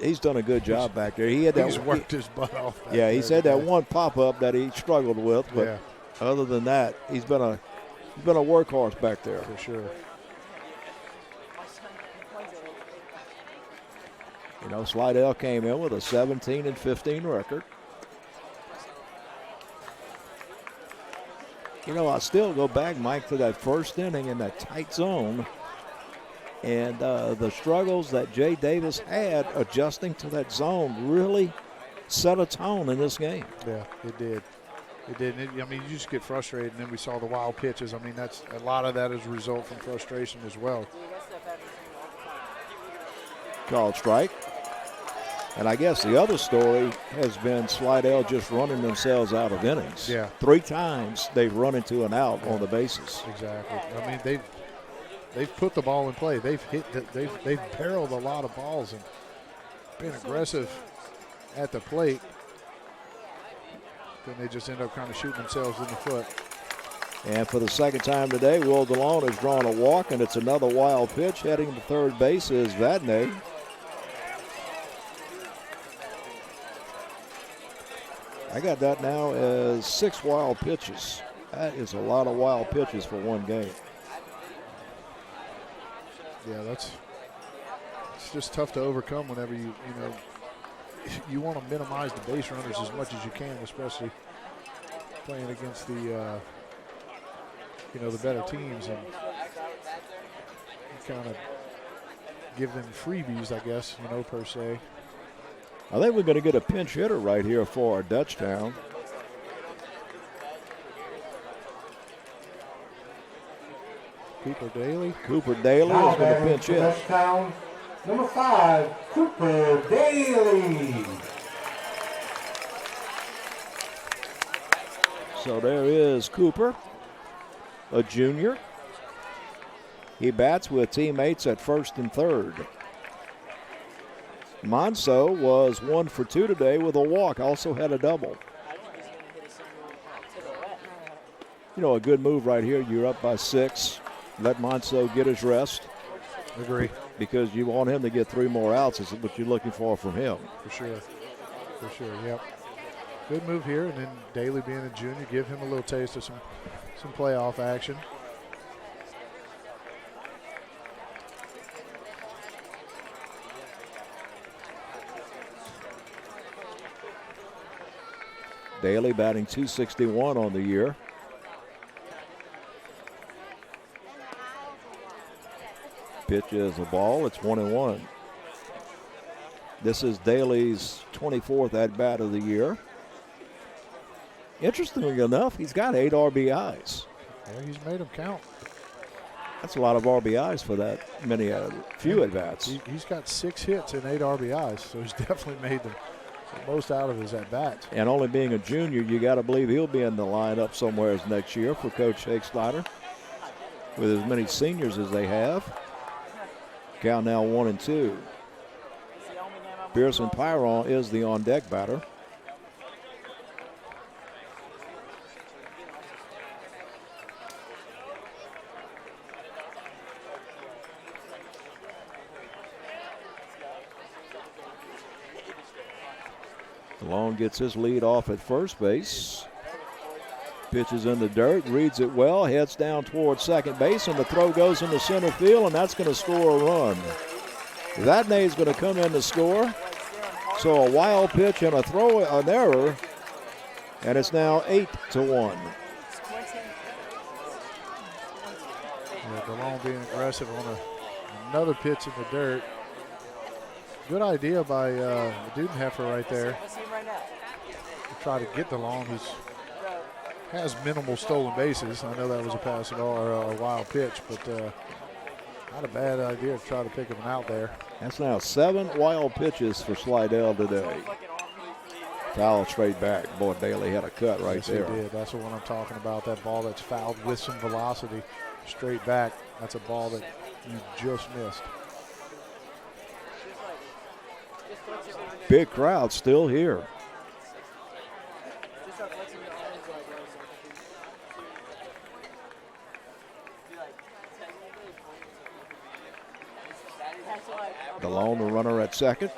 He's done a good job back there. He's worked his butt off. Yeah, he said that one pop-up that he struggled with, but yeah. other than that, he's been a workhorse back there. For sure. You know, Slidell came in with a 17-15 record. You know, I still go back, Mike, to that first inning in that tight zone. And the struggles that Jay Davis had adjusting to that zone really set a tone in this game. Yeah, it did. It did. I mean, you just get frustrated, and then we saw the wild pitches. I mean, that's a lot of that is a result from frustration as well. Called strike. And I guess the other story has been Slidell just running themselves out of innings. Yeah. 3 times they've run into an out on the bases. Exactly. I mean, they've put the ball in play. They've they've barreled a lot of balls and been aggressive at the plate. Then they just end up kind of shooting themselves in the foot. And for the second time today, Will DeLone has drawn a walk, and it's another wild pitch. Heading to third base is Vadnais. I got that now as 6 wild pitches. That is a lot of wild pitches for one game. Yeah, it's just tough to overcome whenever you you want to minimize the base runners as much as you can, especially playing against the the better teams, and kind of give them freebies, I guess, per se. I think we're going to get a pinch hitter right here for Dutchtown. Cooper Daly. Cooper Daly is going to pinch hit. Dutchtown, number 5, Cooper Daly. So there is Cooper, a junior. He bats with teammates at first and third. Monso was 1 for 2 today with a walk, also had a double. You know, a good move right here. You're up by 6. Let Monso get his rest. Agree. Because you want him to get 3 more outs is what you're looking for from him. For sure. For sure, yep. Good move here, and then Daly being a junior, give him a little taste of some playoff action. Daly batting .261 on the year. Pitch is a ball. It's 1-1. This is Daly's 24th at-bat of the year. Interestingly enough, he's got 8 RBIs. Yeah, he's made them count. That's a lot of RBIs for that many few at-bats. He's got 6 hits and 8 RBIs, so he's definitely made the most out of his at-bats. And only being a junior, you got to believe he'll be in the lineup somewhere next year for Coach Hake Slider with as many seniors as they have. Count now 1-2. Pearson Pyron is the on-deck batter. DeLone gets his lead off at first base. Pitches in the dirt, reads it well, heads down towards second base, and the throw goes into center field, and that's going to score a run. Vadnais is going to come in to score. So a wild pitch and a throw, an error, and it's now 8-1. Yeah, DeLone being aggressive on another pitch in the dirt. Good idea by Dudenheffer right there to try to get DeLone, who has minimal stolen bases. I know that was a pass or a wild pitch, but not a bad idea to try to pick him out there. That's now 7 wild pitches for Slidell today. Foul straight back. Boy, Daly had a cut right yes, there. He did. That's the one I'm talking about. That ball that's fouled with some velocity straight back. That's a ball that you just missed. Big crowd still here. DeLone, the runner at second.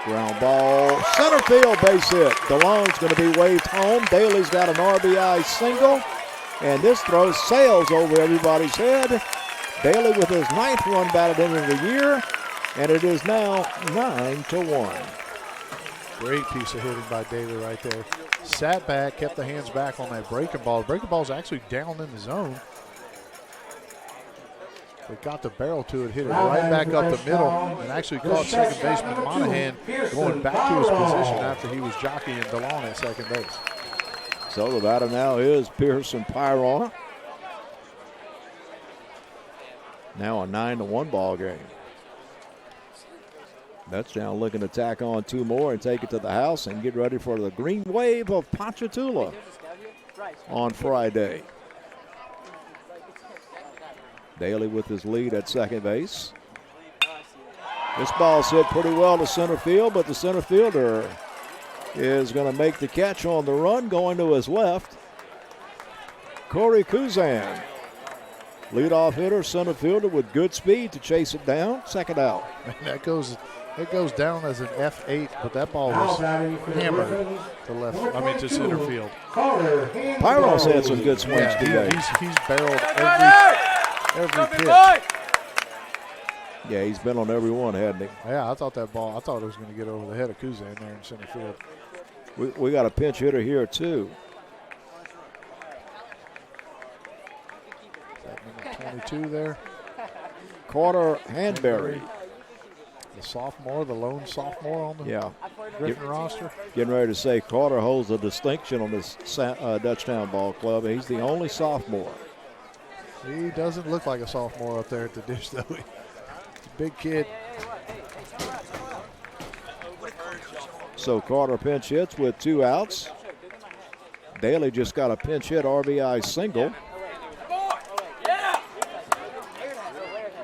Ground ball, center field base hit. DeLong's going to be waved home. Daly's got an RBI single, and this throw sails over everybody's head. Daly with his 9th run batted in the year, and it is now 9-1. Great piece of hitting by Daly right there. Sat back, kept the hands back on that breaking ball. The breaking ball's actually down in the zone. But got the barrel to it, hit it right back up the middle, and actually caught second baseman Monahan going back to his position after he was jockeying DeLong at second base. So the batter now is Pearson Pyrona. Now a 9-1 ball game. Dutchtown looking to tack on 2 more and take it to the house and get ready for the green wave of Ponchatoula on Friday. Daly with his lead at second base. This ball's hit pretty well to center field, but the center fielder is going to make the catch on the run, going to his left. Corey Kuzan, leadoff hitter, center fielder with good speed to chase it down. Second out. That goes down as an F8, but that ball was hammered to left. I mean to center field. Pyros had some good swings today. He's barreled every pitch. Yeah, he's been on every one, hasn't he? Yeah, I thought it was going to get over the head of Kuzan there in center field. We got a pinch hitter here, too. Is that number 22 there? Carter Hanbury. The sophomore, the lone sophomore on the Griffin roster. Getting ready to say Carter holds the distinction on this Dutchtown Ball Club. He's the only sophomore. He doesn't look like a sophomore up there at the dish, though. He's a big kid. So Carter pinch hits with 2 outs. Daly just got a pinch hit RBI single.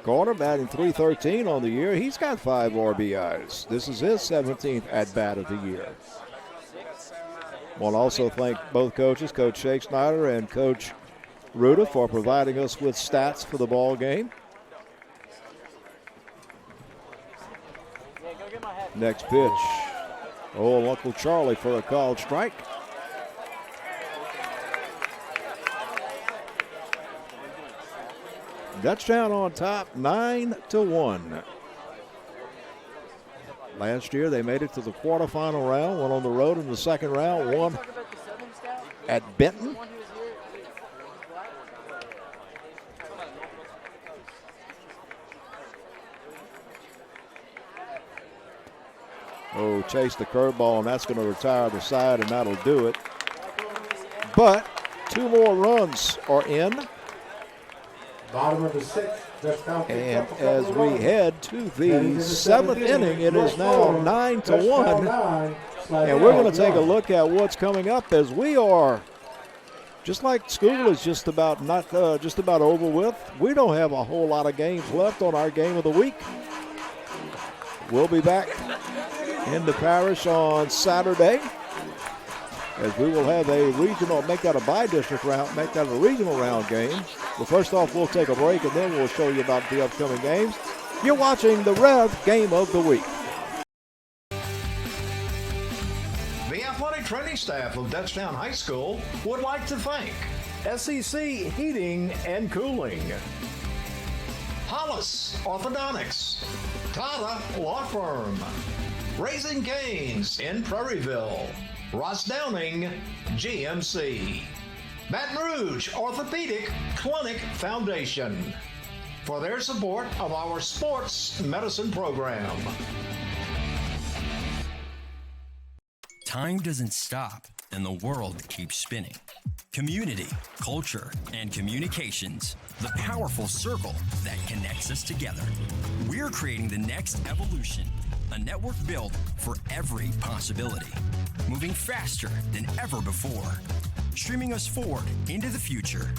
Carter batting .313 on the year. He's got 5 RBIs. This is his 17th at-bat of the year. Want to also thank both coaches, Coach Shake Snyder and Coach Ruda, for providing us with stats for the ball game. Next pitch. Oh, Uncle Charlie for a called strike. Dutchtown on top, 9-1. Last year they made it to the quarterfinal round, went on the road in the second round, won at Benton. Oh, chase the curveball, and that's going to retire the side, and that'll do it. But 2 more runs are in. Bottom of the 6th. And as we head to the 7th inning, it is now 9-1. And we're going to take a look at what's coming up, as we are, just like school is just about over with. We don't have a whole lot of games left on our game of the week. We'll be back in the parish on Saturday, as we will have a regional, make that a bi-district round, make that a regional round game. But first off, we'll take a break, and then we'll show you about the upcoming games. You're watching the Rev Game of the Week. The athletic training staff of Dutchtown High School would like to thank SEC Heating and Cooling, Hollis Orthodontics, Tata Law Firm, Raising Cane's in Prairieville, Ross Downing, GMC, Baton Rouge Orthopedic Clinic Foundation, for their support of our sports medicine program. Time doesn't stop, and the world keeps spinning. Community, culture, and communications, the powerful circle that connects us together. We're creating the next evolution, a network built for every possibility, moving faster than ever before, streaming us forward into the future.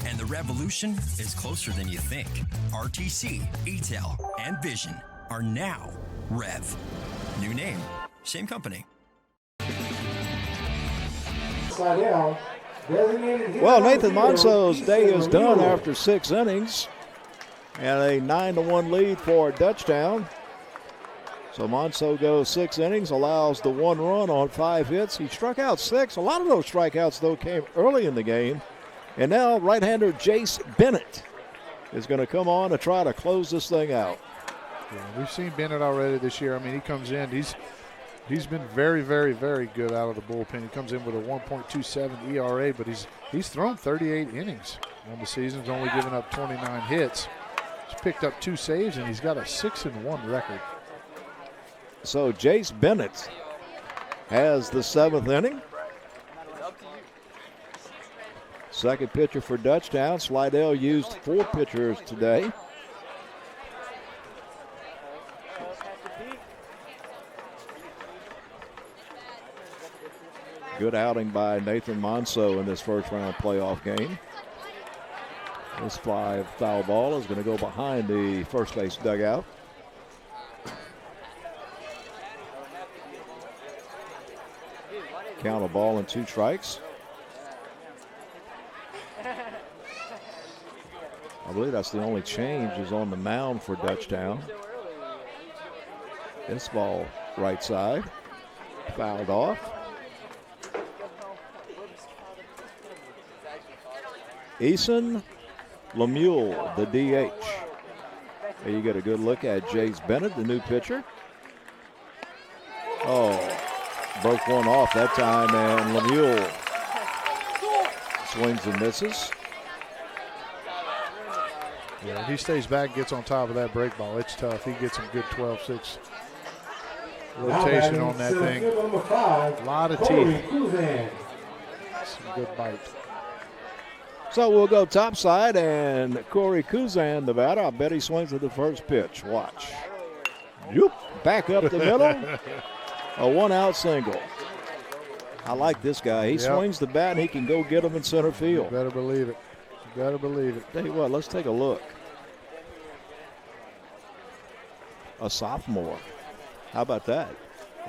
And the revolution is closer than you think. RTC, ETEL, and Vision are now Rev. New name, same company. Well, Nathan Monso's day is done after 6 innings, and a 9-1 lead for Dutchtown. So Monso goes 6 innings, allows the 1 run on 5 hits. He struck out 6. A lot of those strikeouts, though, came early in the game. And now right-hander Jace Bennett is going to come on to try to close this thing out. Yeah, we've seen Bennett already this year. I mean, he comes in, he's been very, very, very good out of the bullpen. He comes in with a 1.27 ERA, but he's thrown 38 innings on the season. He's only given up 29 hits. He's picked up 2 saves, and he's got a 6-1 record. So Jace Bennett has the 7th inning. Second pitcher for Dutchtown. Slidell used 4 pitchers today. Good outing by Nathan Monso in this first round playoff game. This fly foul ball is going to go behind the first base dugout. Count a ball and 2 strikes. I believe that's the only change is on the mound for Dutchtown. This ball right side, fouled off. Eason Lemuel, the DH. There you get a good look at Jace Bennett, the new pitcher. Oh, broke one off that time, and Lemuel swings and misses. Yeah, he stays back, gets on top of that break ball. It's tough. He gets some good 12-6 rotation on that thing. A lot of teeth. Some good bite. So we'll go topside, and Corey Kuzan, the batter. I bet he swings at the first pitch. Watch. Yoop. Back up the middle. A 1-out single. I like this guy. He swings the bat, and he can go get him in center field. You better believe it. You better believe it. Tell you what, let's take a look. A sophomore. How about that?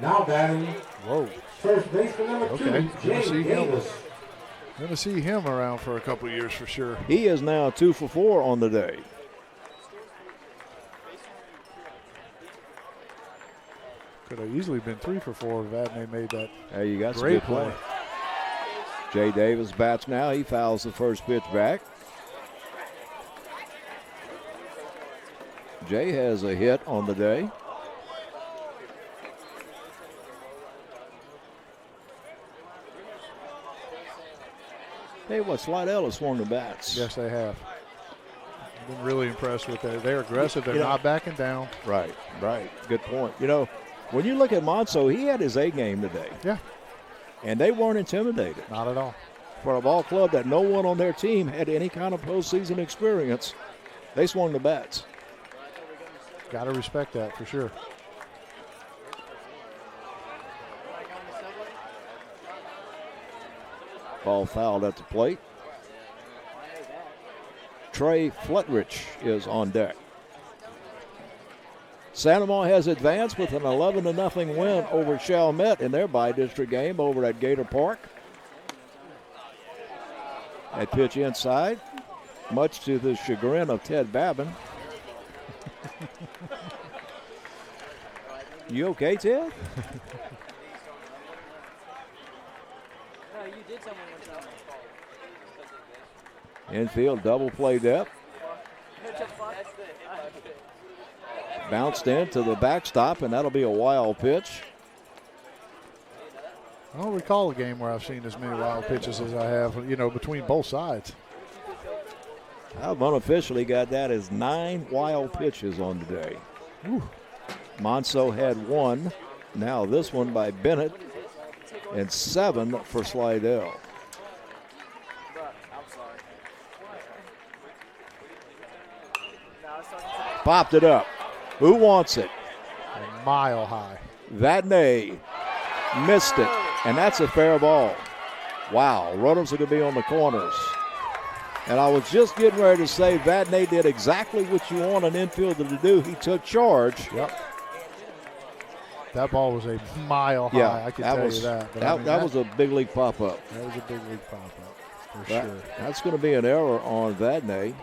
Now batting. Whoa. First baseman number 2, James Davis. Going to see him around for a couple years for sure. He is now 2 for 4 on the day. Could have easily been 3 for 4 if Vadnais made that. There you got some Great good play. play. Jay Davis bats now. He fouls the first pitch back. Jay has a hit on the day. Hey, what, Slidell has swung the bats. Yes, they have. I've been really impressed with that. They're aggressive. They're not backing down. Right, right. Good point. You know, when you look at Monso, he had his A game today. Yeah. And they weren't intimidated. Not at all. For a ball club that no one on their team had any kind of postseason experience, they swung the bats. Got to respect that for sure. Ball fouled at the plate. Trey Flettrich is on deck. Sandoval has advanced with an 11-0 win over Chalmette in their bi-district game over at Gator Park. That pitch inside, much to the chagrin of Ted Babin. You okay, Ted? Infield double play depth. Bounced into the backstop, and that'll be a wild pitch. I don't recall a game where I've seen as many wild pitches as I have, you know, between both sides. I've unofficially got that as 9 wild pitches on the day. Monso had 1. Now this one by Bennett, and 7 for Slidell. Popped it up. Who wants it? A mile high. Vadnais missed it, and that's a fair ball. Wow, runners are going to be on the corners. And I was just getting ready to say Vadnais did exactly what you want an infielder to do. He took charge. Yep. That ball was a mile high, I can tell you that. But that was a big league pop-up. That was a big league pop-up, for sure. That's going to be an error on Vadnais.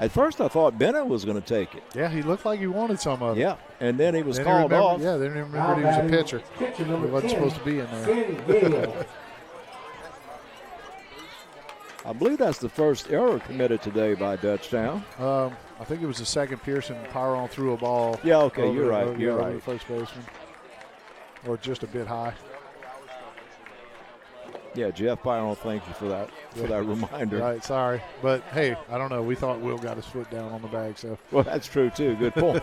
At first, I thought Bennett was going to take it. Yeah, he looked like he wanted some of it. Yeah, and then he was Then called off. Yeah, they didn't remember he was a pitcher. Pitcher He number wasn't 10, supposed to be in there. Finn Gale. I believe that's the first error committed today by Dutchtown. I think it was the second. Pearson power on through a ball. Yeah, okay, over- you're right. over- You're over right. the first baseman, or just a bit high. Yeah, Jeff Byron, thank you for that reminder. Right, sorry, but hey, I don't know. We thought Will got his foot down on the bag, so Well, that's true too. Good point.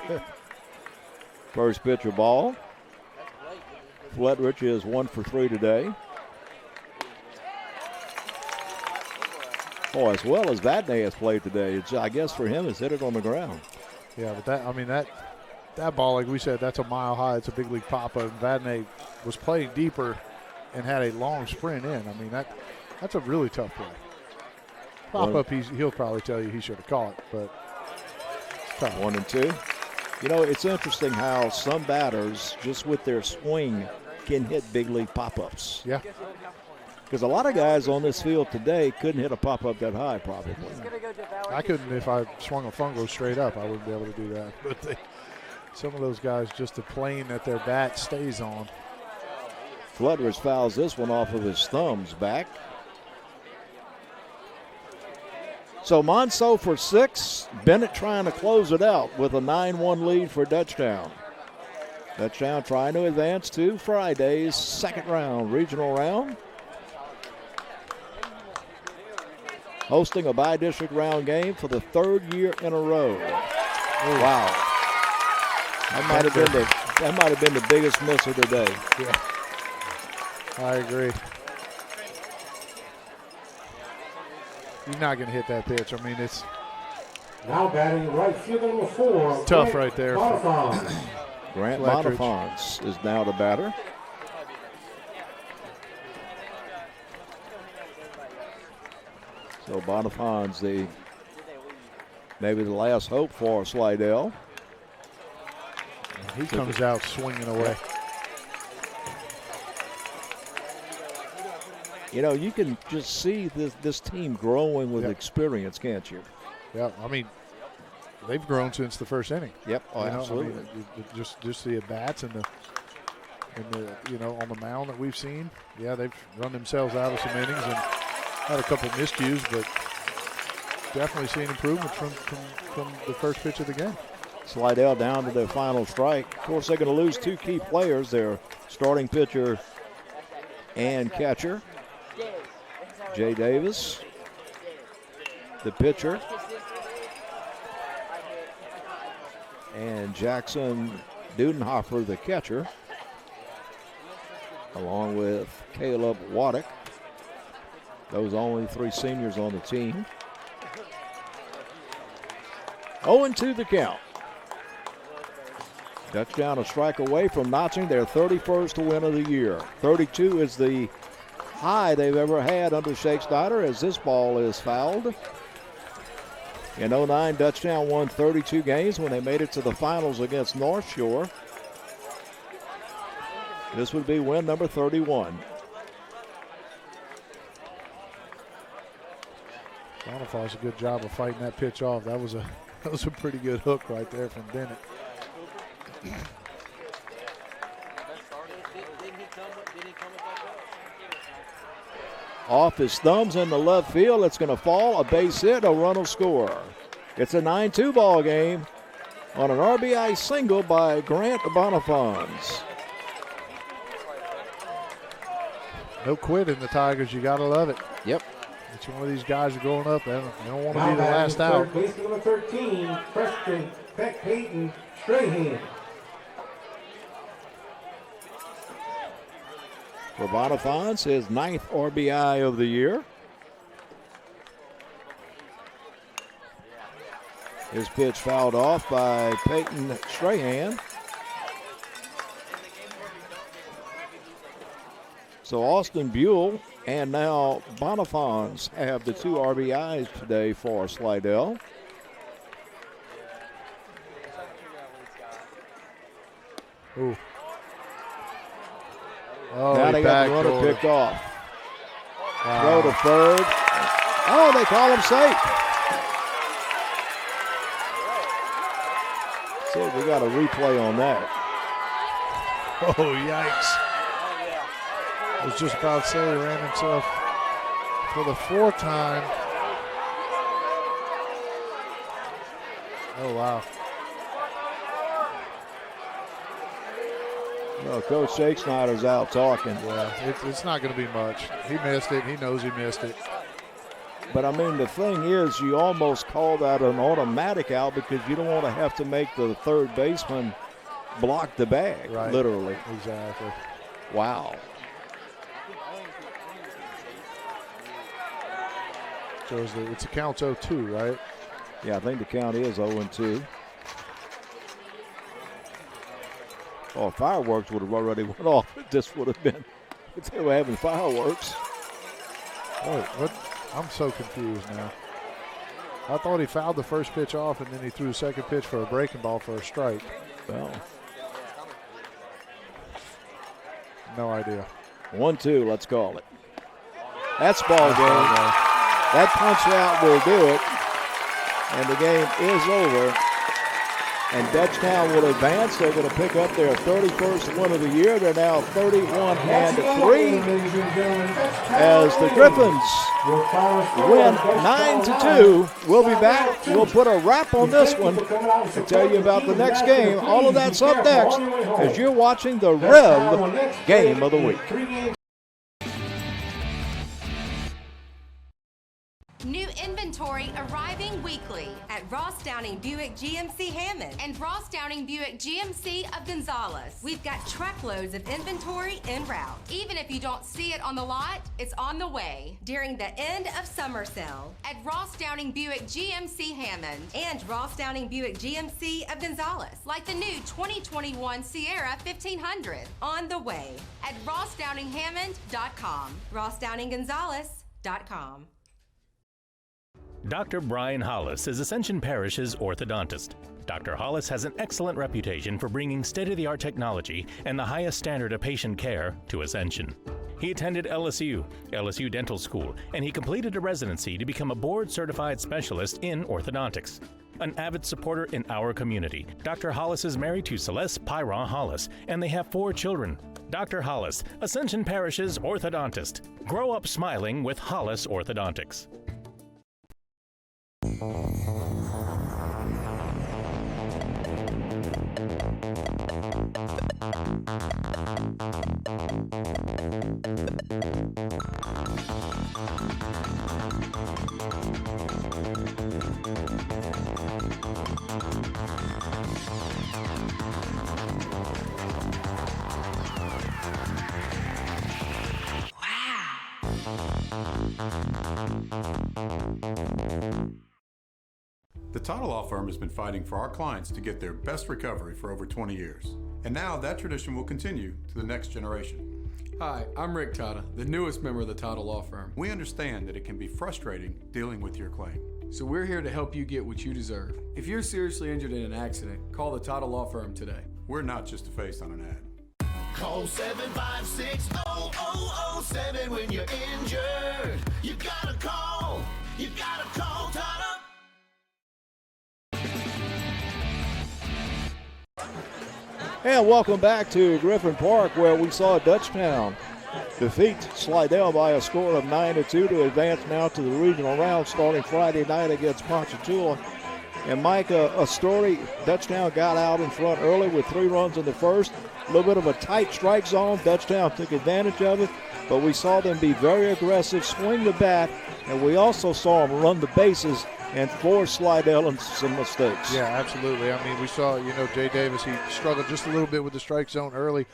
First pitch of ball. Fletridge is 1 for 3 today. Oh, as well as Vadnais has played today, it's, I guess for him, has hit it on the ground. yeah. But that ball, like we said, that's a mile high. It's a big league pop-up. And Vadnais was playing deeper and had a long sprint in. I mean that's a really tough play. Pop-up, he'll probably tell you he should have caught, but it's tough. 1 and 2. You know, it's interesting how some batters, just with their swing, can hit big league pop-ups. Yeah. Because a lot of guys on this field today couldn't hit a pop-up that high, probably. I couldn't if I swung a fungo straight up. I wouldn't be able to do that. But some of those guys, just the plane that their bat stays on. Fletridge fouls this one off of his thumbs back. So Monceau for 6. Bennett trying to close it out with a 9-1 lead for Dutchtown. Dutchtown trying to advance to Friday's second round, regional round. Hosting a bi-district round game for the 3rd year in a row. Wow. That might have been the biggest miss of the day. Yeah. I agree. He's not going to hit that pitch. I mean, it's Now batting right fielder number 4. tough right there. Bonifant. Grant Fletridge. Bonifants is now the batter. So Bonifants, maybe the last hope for Slidell. He comes out swinging away. You know, you can just see this team growing with Yep. experience, can't you? Yeah, I mean, they've grown since the first inning. Yep, You know, absolutely. I mean, just the at bats and the on the mound that we've seen. Yeah, they've run themselves out of some innings and had a couple miscues, but definitely seen improvement from the first pitch of the game. Slidell down to their final strike. Of course, they're going to lose 2 key players, their starting pitcher and catcher, Jay Davis, the pitcher, and Jackson Dudenhofer, the catcher, along with Caleb Waddick. Those only 3 seniors on the team. 0-2 the count. Dutchtown a strike away from notching their 31st win of the year. 32 is the high they've ever had under Shake Snyder as this ball is fouled. In 09, Dutchtown won 32 games when they made it to the finals against North Shore. This would be win number 31. Bonifaz does a good job of fighting that pitch off. That was a pretty good hook right there from Bennett. Off his thumbs in the left field. It's going to fall. A base hit. A run will score. It's a 9-2 ball game on an RBI single by Grant Bonifants. No quit in the Tigers. You got to love it. Yep. Each one of these guys are growing up. They don't want to Now be the batting last out. third baseman number 13, Preston Peyton Strahan. For Bonifants, his 9th RBI of the year. His pitch fouled off by Peyton Strahan. So Austin Buell and now Bonifants have the 2 RBIs today for Slidell. Ooh. Oh, Now he they got the runner backdoored. picked off. Wow. Throw to third. Oh, they call him safe. See, we got a replay on that. Oh, yikes. I was just about to say he ran himself for the fourth time. Oh, wow. Well, Coach Shakesnyder's out talking. Yeah, it's not going to be much. He missed it. He knows he missed it. But, I mean, the thing is, you almost call that an automatic out because you don't want to have to make the third baseman block the bag, Right. literally. Exactly. Wow. So it's a count 0-2, right? Yeah, I think the count is 0-2. Oh, fireworks would have already went off. This would have been, if they were having fireworks. Oh, what? I'm so confused now. I thought he fouled the first pitch off, and then he threw the second pitch for a breaking ball for a strike. Well, No idea. 1-2, let's call it. That's ball game. That punch out will do it. And the game is over. And Dutchtown will advance. They're going to pick up their 31st win of the year. They're now 31-3 as the Griffins win 9-2. We'll be back. We'll put a wrap on this one and tell you about the next game. All of that's up next as you're watching the Rev Game of the Week. New inventory arriving weekly at Ross Downing Buick GMC Hammond and Ross Downing Buick GMC of Gonzales. We've got truckloads of inventory en route. Even if you don't see it on the lot, it's on the way during the end of summer sale at Ross Downing Buick GMC Hammond and Ross Downing Buick GMC of Gonzales, like the new 2021 Sierra 1500 on the way at rossdowninghammond.com, rossdowninggonzales.com. Dr. Brian Hollis is Ascension Parish's orthodontist. Dr. Hollis has an excellent reputation for bringing state-of-the-art technology and the highest standard of patient care to Ascension. He attended LSU Dental School, and he completed a residency to become a board-certified specialist in orthodontics. An avid supporter in our community, Dr. Hollis is married to Celeste Pyron Hollis, and they have 4 children. Dr. Hollis, Ascension Parish's orthodontist. Grow up smiling with Hollis Orthodontics. The Tata Law Firm has been fighting for our clients to get their best recovery for over 20 years. And now that tradition will continue to the next generation. Hi, I'm Rick Tata, the newest member of the Tata Law Firm. We understand that it can be frustrating dealing with your claim. So we're here to help you get what you deserve. If you're seriously injured in an accident, call the Tata Law Firm today. We're not just a face on an ad. Call 756-0007 when you're injured. You gotta call Tata. And welcome back to Griffin Park, where we saw Dutchtown defeat Slidell by a score of 9-2 to advance now to the regional round starting Friday night against Ponchatoula. And Mike, a story, Dutchtown got out in front early with 3 runs in the first. A little bit of a tight strike zone. Dutchtown took advantage of it, but we saw them be very aggressive, swing the bat, and we also saw them run the bases and force Slidell into some mistakes. Yeah, absolutely. I mean, we saw, Jay Davis, he struggled just a little bit with the strike zone early,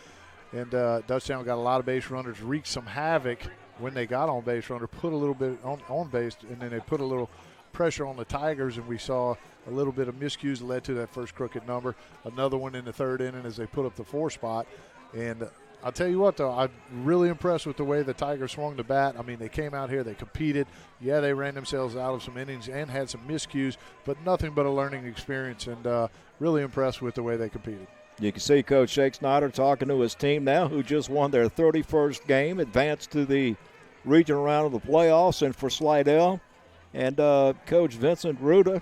and Dutchtown got a lot of base runners, wreaked some havoc when they got on base runner, put a little bit on base, and then they put a little pressure on the Tigers, and we saw a little bit of miscues that led to that first crooked number. Another one in the third inning as they put up the 4 spot. And I'll tell you what, though, I'm really impressed with the way the Tigers swung the bat. I mean, they came out here, they competed. Yeah, they ran themselves out of some innings and had some miscues, but nothing but a learning experience, and really impressed with the way they competed. You can see Coach Shakesnyder talking to his team now, who just won their 31st game, advanced to the regional round of the playoffs, and for Slidell. And Coach Vincent Ruda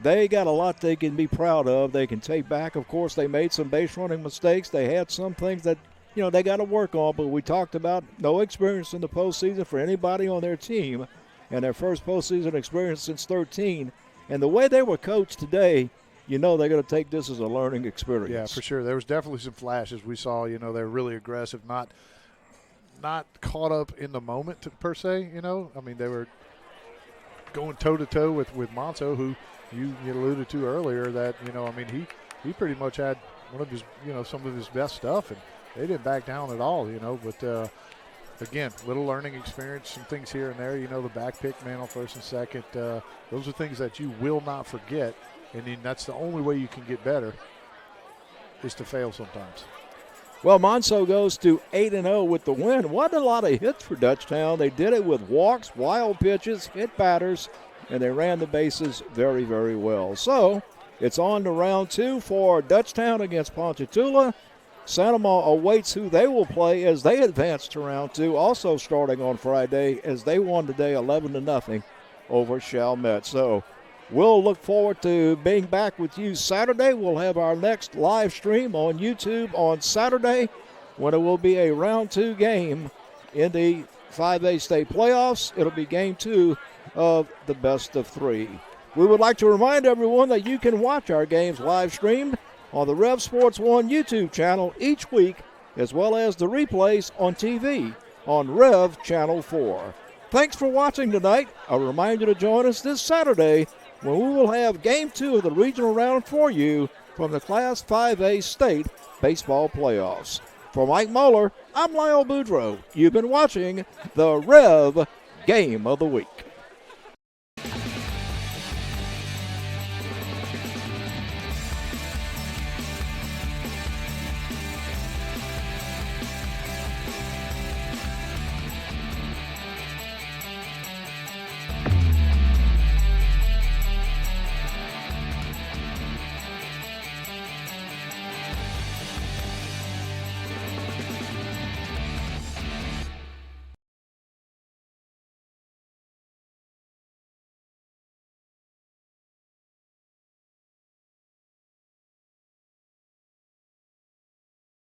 they got a lot they can be proud of. They can take back. Of course, they made some base running mistakes. They had some things that, they got to work on. But we talked about no experience in the postseason for anybody on their team, and their first postseason experience since 13. And the way they were coached today, they're going to take this as a learning experience. Yeah, for sure. There was definitely some flashes we saw. They're really aggressive, not caught up in the moment per se. They were going toe-to-toe with Monso, who you alluded to earlier that, he pretty much had one of his, some of his best stuff, and they didn't back down at all, But, again, little learning experience, some things here and there. The back pick man on first and second. Those are things that you will not forget, and then that's the only way you can get better is to fail sometimes. Well, Monso goes to 8-0 with the win. Wasn't a lot of hits for Dutchtown. They did it with walks, wild pitches, hit batters, and they ran the bases very, very well. So it's on to round 2 for Dutchtown against Ponchatoula. Sanoma awaits who they will play as they advance to round 2, also starting on Friday as they won today 11-0 over Chalmette. So we'll look forward to being back with you Saturday. We'll have our next live stream on YouTube on Saturday when it will be a round 2 game in the 5A state playoffs. It'll be game 2 of the best of 3. We would like to remind everyone that you can watch our games live streamed on the Rev Sports 1 YouTube channel each week, as well as the replays on TV on Rev Channel 4. Thanks for watching tonight. A reminder to join us this Saturday when we will have Game 2 of the regional round for you from the Class 5A state baseball playoffs. For Mike Moeller, I'm Lyle Boudreau. You've been watching the Rev Game of the Week.